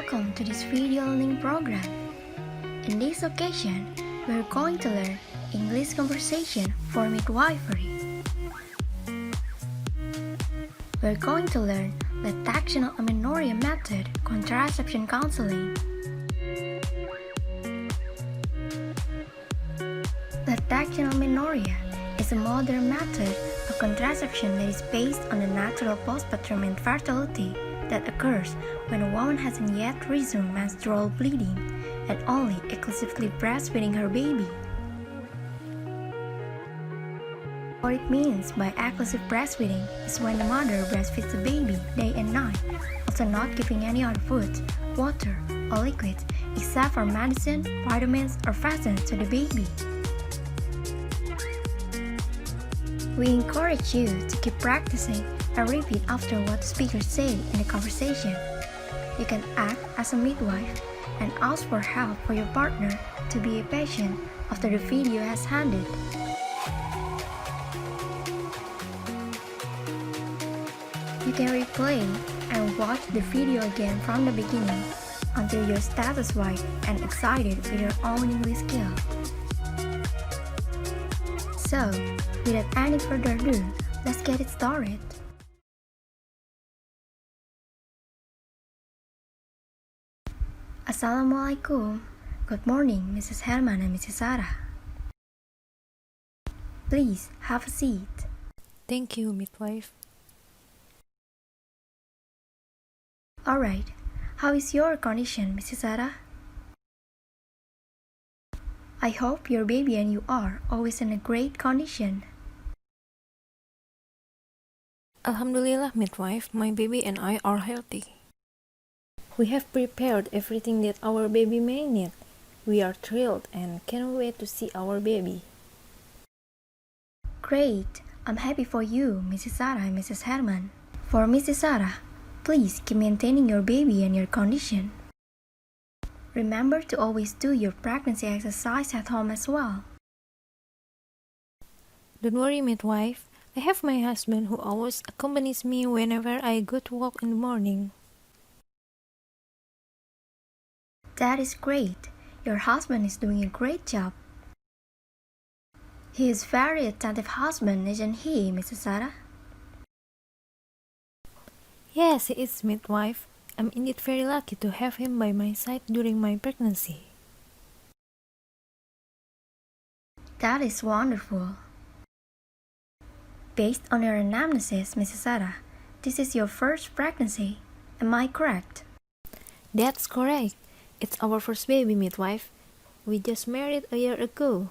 Welcome to this video learning program. In this occasion, we're going to learn English conversation for midwifery. We're going to learn Lactational Amenorrhea method contraception counseling. Lactational Amenorrhea is a modern method of contraception that is based on the natural postpartum infertility that occurs when a woman hasn't yet resumed menstrual bleeding and only exclusively breastfeeding her baby. What it means by exclusive breastfeeding is when the mother breastfeeds the baby day and night, also not giving any other food, water, or liquids except for medicine, vitamins, or vaccines to the baby. We encourage you to keep practicing and repeat after what the speakers say in the conversation. You can act as a midwife and ask for help for your partner to be a patient after the video has ended. You can replay and watch the video again from the beginning until you're satisfied and excited with your own English skill. So, without any further ado, let's get it started. Assalamualaikum. Good morning, Mrs. Herman and Mrs. Sarah. Please have a seat. Thank you, midwife. Alright, how is your condition, Mrs. Sarah? I hope your baby and you are always in a great condition. Alhamdulillah, midwife, my baby and I are healthy. We have prepared everything that our baby may need. We are thrilled and can't wait to see our baby. Great, I'm happy for you, Mrs. Sarah and Mrs. Herman. For Mrs. Sarah, please keep maintaining your baby and your condition. Remember to always do your pregnancy exercise at home as well. Don't worry, midwife. I have my husband who always accompanies me whenever I go to work in the morning. That is great. Your husband is doing a great job. He is very attentive husband, isn't he, Mrs. Sarah? Yes, he is, midwife. I'm indeed very lucky to have him by my side during my pregnancy. That is wonderful. Based on your anamnesis, Mrs. Sarah, this is your first pregnancy. Am I correct? That's correct. It's our first baby, midwife. We just married a year ago.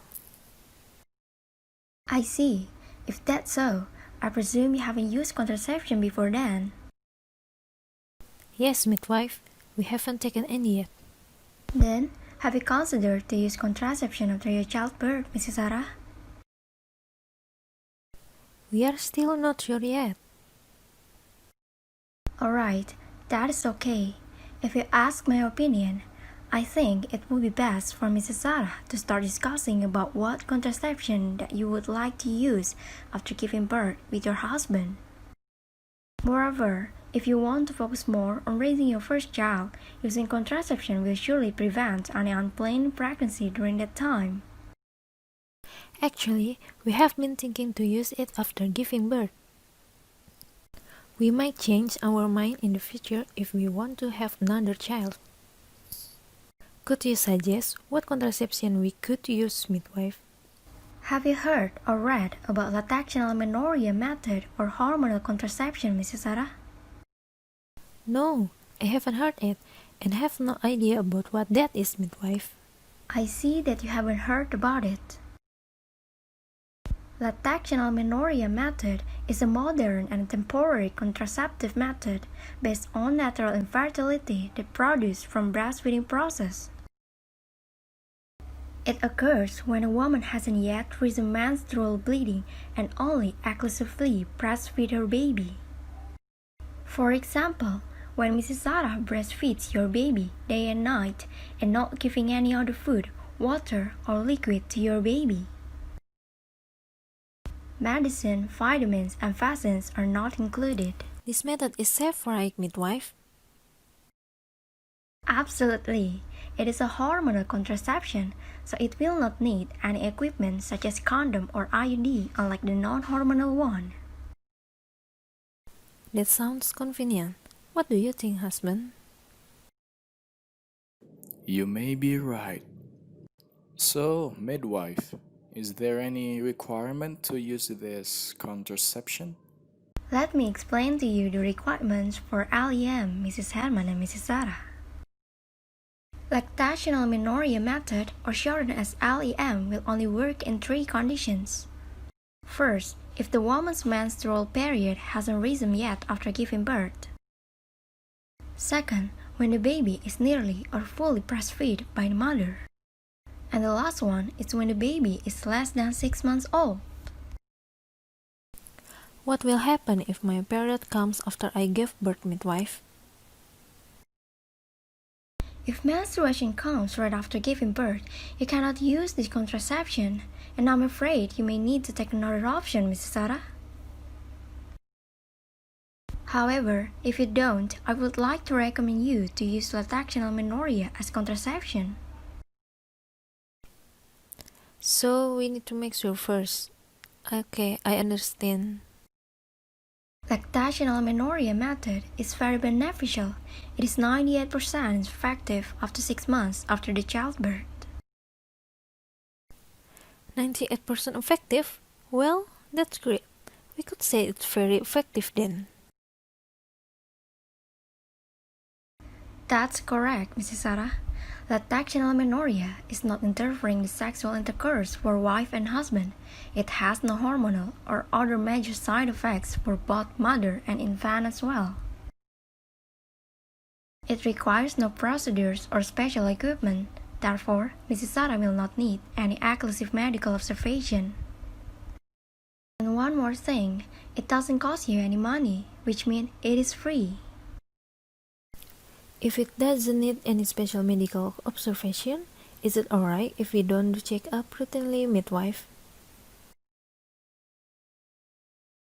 I see. If that's so, I presume you haven't used contraception before then. Yes, midwife. We haven't taken any yet. Then, have you considered to use contraception after your childbirth, Mrs. Sarah? We are still not sure yet. Alright, that is okay. If you ask my opinion, I think it would be best for Mrs. Sarah to start discussing about what contraception that you would like to use after giving birth with your husband. Moreover, if you want to focus more on raising your first child, using contraception will surely prevent any unplanned pregnancy during that time. Actually, we have been thinking to use it after giving birth. We might change our mind in the future if we want to have another child. Could you suggest what contraception we could use, midwife? Have you heard or read about Lactational Amenorrhea method or hormonal contraception, Mrs. Sarah? No, I haven't heard it and have no idea about what that is, midwife. I see that you haven't heard about it. Lactational Amenorrhea method is a modern and temporary contraceptive method based on natural infertility that produced from breastfeeding process. It occurs when a woman hasn't yet resumed menstrual bleeding and only exclusively breastfeeds her baby. For example, when Mrs. Sarah breastfeeds your baby day and night and not giving any other food, water, or liquid to your baby. Medicine, vitamins, and vaccines are not included. This method is safe, right, midwife? Absolutely. It is a hormonal contraception, so it will not need any equipment such as condom or IUD, unlike the non-hormonal one. That sounds convenient. What do you think, husband? You may be right. So, midwife, is there any requirement to use this contraception? Let me explain to you the requirements for LEM, Mrs. Herman and Mrs. Sarah. Lactational Amenorrhea method, or shortened as LEM, will only work in three conditions. First, if the woman's menstrual period hasn't risen yet after giving birth. Second, when the baby is nearly or fully breastfed by the mother. And the last one is when the baby is less than 6 months old. What will happen if my period comes after I give birth, midwife? If menstruation comes right after giving birth, you cannot use this contraception, and I'm afraid you may need to take another option, Mrs. Sarah. However, if you don't, I would like to recommend you to use lactational amenorrhea as contraception. So we need to make sure first. Okay, I understand. Lactational amenorrhea method is very beneficial. It is 98% effective after 6 months after the childbirth. 98% effective? Well, that's great. We could say it's very effective then. That's correct, Mrs. Sarah. Lactational amenorrhea is not interfering with sexual intercourse for wife and husband. It has no hormonal or other major side effects for both mother and infant as well. It requires no procedures or special equipment. Therefore, Mrs. Sarah will not need any exclusive medical observation. And one more thing, it doesn't cost you any money, which means it is free. If it doesn't need any special medical observation, is it alright if we don't do check-up routinely, midwife?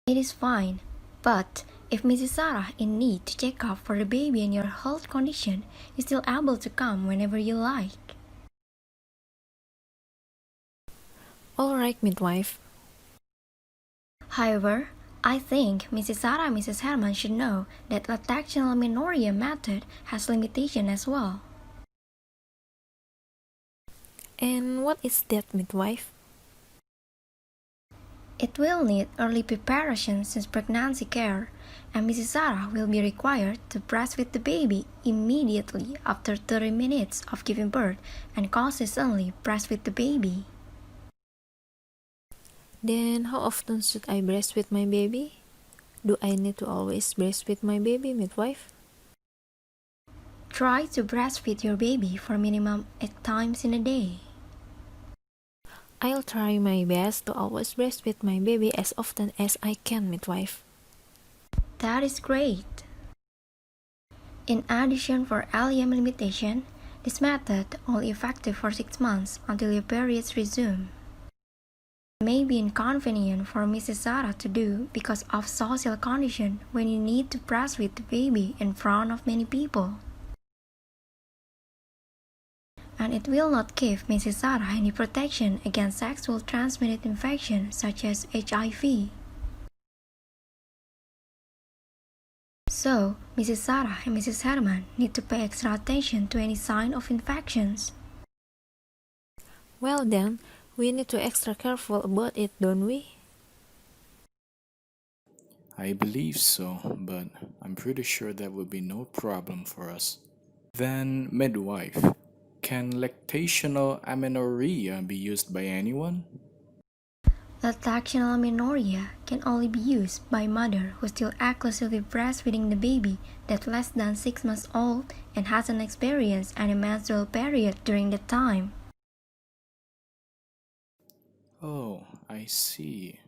It is fine, but if Mrs. Sarah in need to check up for the baby and your health condition, you're still able to come whenever you like. Alright, midwife. However, I think Mrs. Sarah and Mrs. Herman should know that lactational amenorrhea method has limitation as well. And what is that, midwife? It will need early preparation since pregnancy care, and Mrs. Sarah will be required to breastfeed the baby immediately after 30 minutes of giving birth and consistently breastfeed the baby. Then how often should I breastfeed my baby? Do I need to always breastfeed my baby, midwife? Try to breastfeed your baby for minimum 8 times in a day. I'll try my best to always breastfeed my baby as often as I can, midwife. That is great. In addition, for LEM limitation, this method only effective for 6 months until your periods resume. It may be inconvenient for Mrs. Sarah to do because of social condition when you need to breastfeed the baby in front of many people. And it will not give Mrs. Sarah any protection against sexual transmitted infections such as HIV. So, Mrs. Sarah and Mrs. Herman need to pay extra attention to any sign of infections. Well then, we need to be extra careful about it, don't we? I believe so, but I'm pretty sure that will be no problem for us. Then, midwife, can lactational amenorrhea be used by anyone? Lactational amenorrhea can only be used by mother who still exclusively breastfeeding the baby that's less than 6 months old and hasn't experienced any menstrual period during that time. Oh, I see.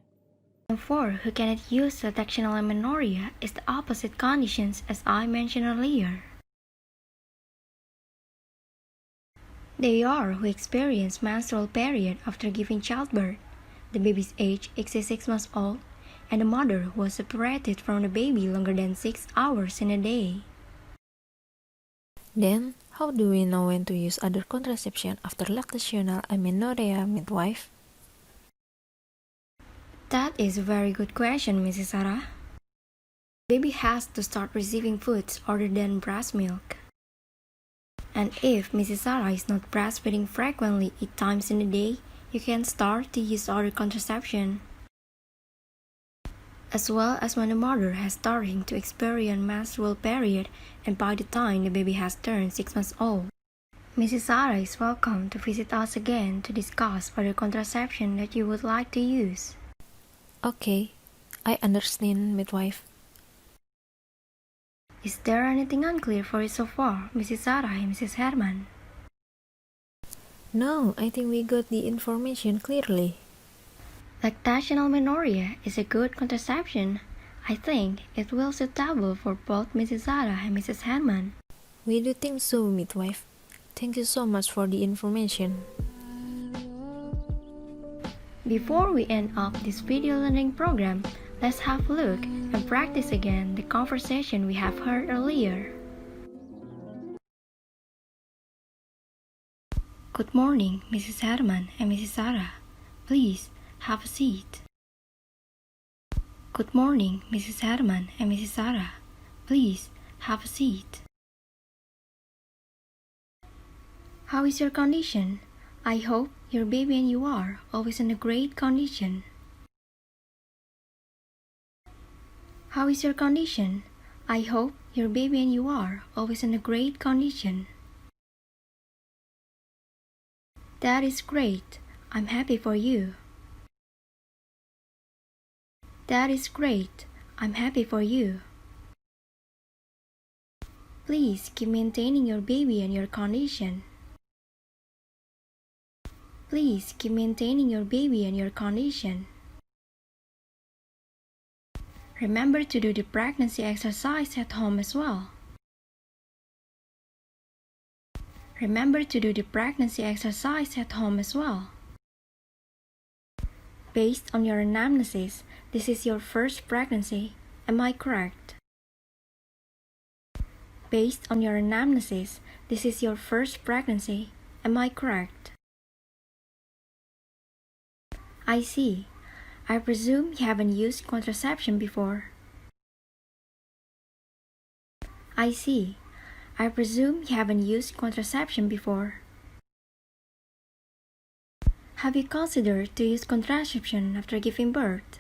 And for who cannot use lactational amenorrhea is the opposite conditions as I mentioned earlier. They are who experience menstrual period after giving childbirth, the baby's age exceeds 6 months old, and the mother who was separated from the baby longer than 6 hours in a day. Then, how do we know when to use other contraception after lactational amenorrhea, midwife? That is a very good question, Mrs. Sarah. Baby has to start receiving foods other than breast milk. And if Mrs. Sarah is not breastfeeding frequently 8 times in a day, you can start to use other contraception. As well as when the mother has starting to experience menstrual period and by the time the baby has turned 6 months old. Mrs. Sarah is welcome to visit us again to discuss other contraception that you would like to use. Okay, I understand, midwife. Is there anything unclear for you so far, Mrs. Sarah and Mrs. Herman? No, I think we got the information clearly. Lactational amenorrhea is a good contraception. I think it will suitable for both Mrs. Sarah and Mrs. Herman. We do think so, midwife. Thank you so much for the information. Before we end up this video learning program, let's have a look and practice again the conversation we have heard earlier. Good morning, Mrs. Herman and Mrs. Sarah. Please have a seat. Good morning, Mrs. Herman and Mrs. Sarah. Please have a seat. How is your condition? I hope your baby and you are always in a great condition. How is your condition? I hope your baby and you are always in a great condition. That is great. I'm happy for you. That is great. I'm happy for you. Please keep maintaining your baby and your condition. Please keep maintaining your baby and your condition. Remember to do the pregnancy exercise at home as well. Remember to do the pregnancy exercise at home as well. Based on your anamnesis, this is your first pregnancy. Am I correct? Based on your anamnesis, this is your first pregnancy. Am I correct? I see. I presume you haven't used contraception before. I see. I presume you haven't used contraception before. Have you considered to use contraception after giving birth?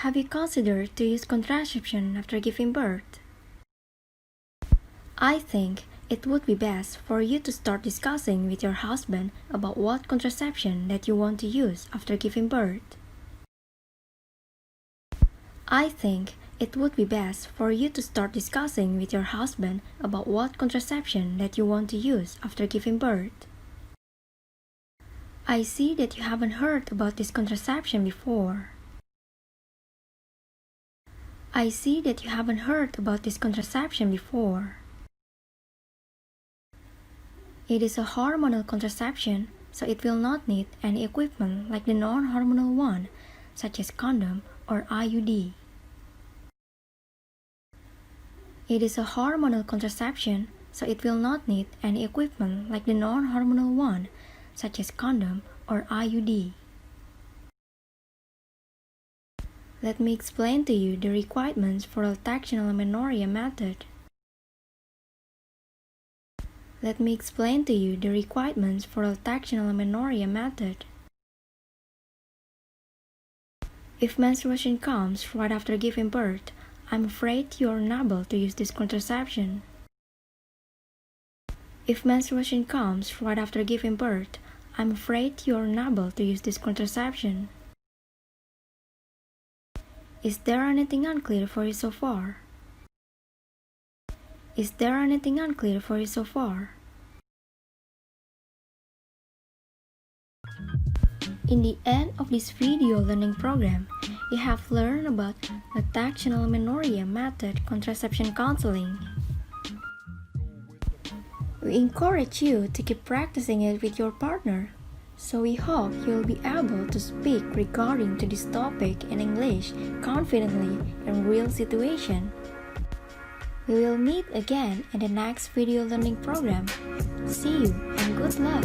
Have you considered to use contraception after giving birth? I think it would be best for you to start discussing with your husband about what contraception that you want to use after giving birth. I think it would be best for you to start discussing with your husband about what contraception that you want to use after giving birth. I see that you haven't heard about this contraception before. I see that you haven't heard about this contraception before. It is a hormonal contraception, so it will not need any equipment like the non-hormonal one, such as condom or IUD. It is a hormonal contraception, so it will not need any equipment like the non-hormonal one, such as condom or IUD. Let me explain to you the requirements for a lactational amenorrhea method. Let me explain to you the requirements for a lactational amenorrhea method. If menstruation comes right after giving birth, I'm afraid you are unable to use this contraception. If menstruation comes right after giving birth, I'm afraid you are unable to use this contraception. Is there anything unclear for you so far? Is there anything unclear for you so far? In the end of this video learning program, you have learned about lactational amenorrhea method contraception counseling. We encourage you to keep practicing it with your partner, so we hope you'll be able to speak regarding to this topic in English confidently in real situation. We will meet again in the next video learning program. See you and good luck!